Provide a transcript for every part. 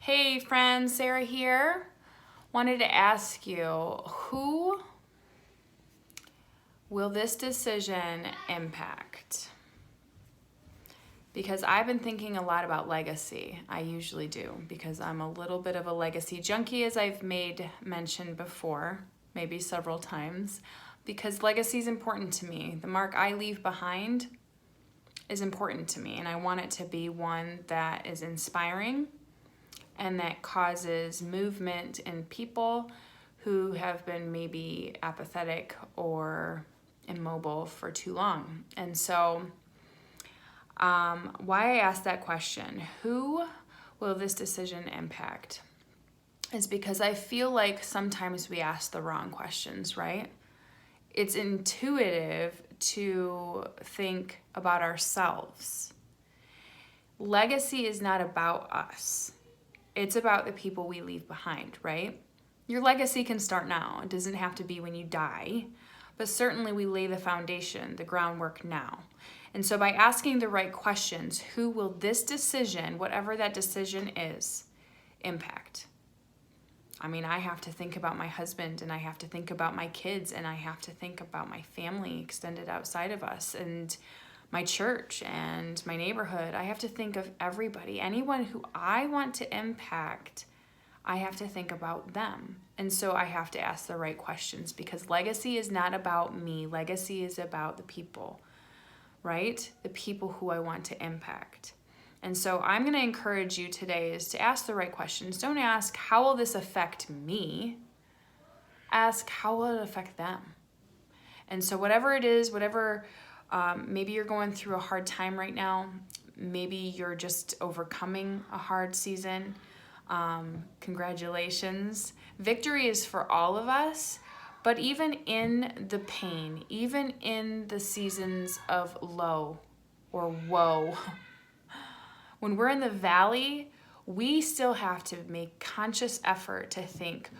Hey friends, Sarah here. Wanted to ask you, who will this decision impact? Because I've been thinking a lot about legacy. I usually do, because I'm a little bit of a legacy junkie, as I've made mention before, maybe several times, because legacy is important to me. The mark I leave behind is important to me, and I want it to be one that is inspiring and that causes movement in people who have been maybe apathetic or immobile for too long. And so, why I asked that question, who will this decision impact, is because I feel like sometimes we ask the wrong questions, right? It's intuitive to think about ourselves. Legacy is not about us. It's about the people we leave behind, right? Your legacy can start now. It doesn't have to be when you die, but certainly we lay the foundation, the groundwork now. And so by asking the right questions, who will this decision, whatever that decision is, impact? I mean, I have to think about my husband, and I have to think about my kids, and I have to think about my family extended outside of us, and my church and my neighborhood. I have to think of everybody. Anyone who I want to impact, I have to think about them. And so I have to ask the right questions, because legacy is not about me. Legacy is about the people, right? The people who I want to impact. And so I'm going to encourage you today is to ask the right questions. Don't ask, how will this affect me? Ask, how will it affect them? And so whatever it is, maybe you're going through a hard time right now. Maybe you're just overcoming a hard season. Congratulations. Victory is for all of us. But even in the pain, even in the seasons of low or woe, when we're in the valley, we still have to make conscious effort to think,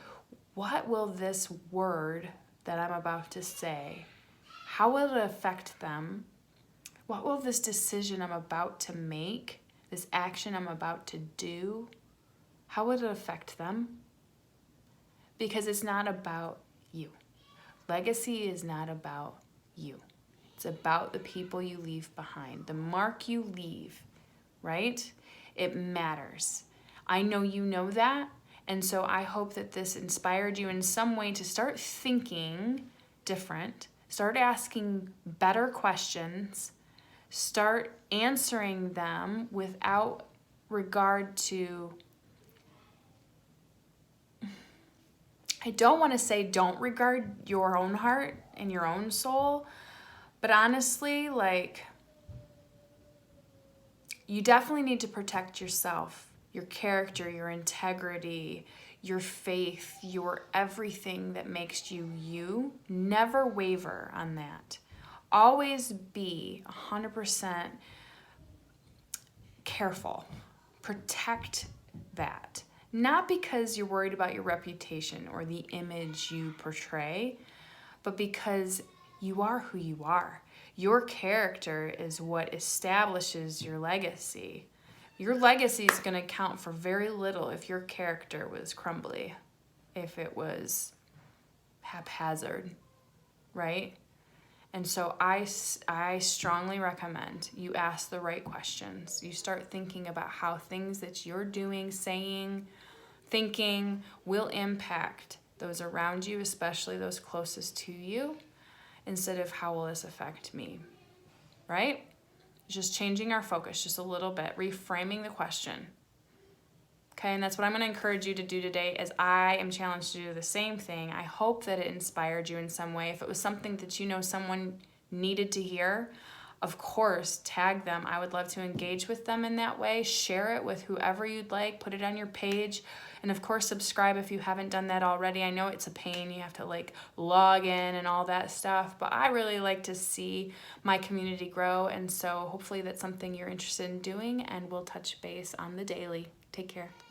what will this word that I'm about to say, how will it affect them? What will this decision I'm about to make, this action I'm about to do, how will it affect them? Because it's not about you. Legacy is not about you. It's about the people you leave behind, the mark you leave, right? It matters. I know you know that, and so I hope that this inspired you in some way to start thinking different, start asking better questions, start answering them without regard to, I don't want to say don't regard your own heart and your own soul, but honestly, you definitely need to protect yourself, your character, your integrity, your faith, your everything that makes you you. Never waver on that. Always be 100% careful. Protect that. Not because you're worried about your reputation or the image you portray, but because you are who you are. Your character is what establishes your legacy. Your legacy is going to count for very little if your character was crumbly, if it was haphazard, right? And so I strongly recommend you ask the right questions. You start thinking about how things that you're doing, saying, thinking will impact those around you, especially those closest to you, instead of how will this affect me, right? Just changing our focus just a little bit, reframing the question. Okay, and that's what I'm going to encourage you to do today, as I am challenged to do the same thing. I hope that it inspired you in some way. If it was something that you know someone needed to hear, of course, tag them. I would love to engage with them in that way. Share it with whoever you'd like. Put it on your page. And of course, subscribe if you haven't done that already. I know it's a pain. You have to log in and all that stuff. But I really like to see my community grow. And so hopefully that's something you're interested in doing. And we'll touch base on the daily. Take care.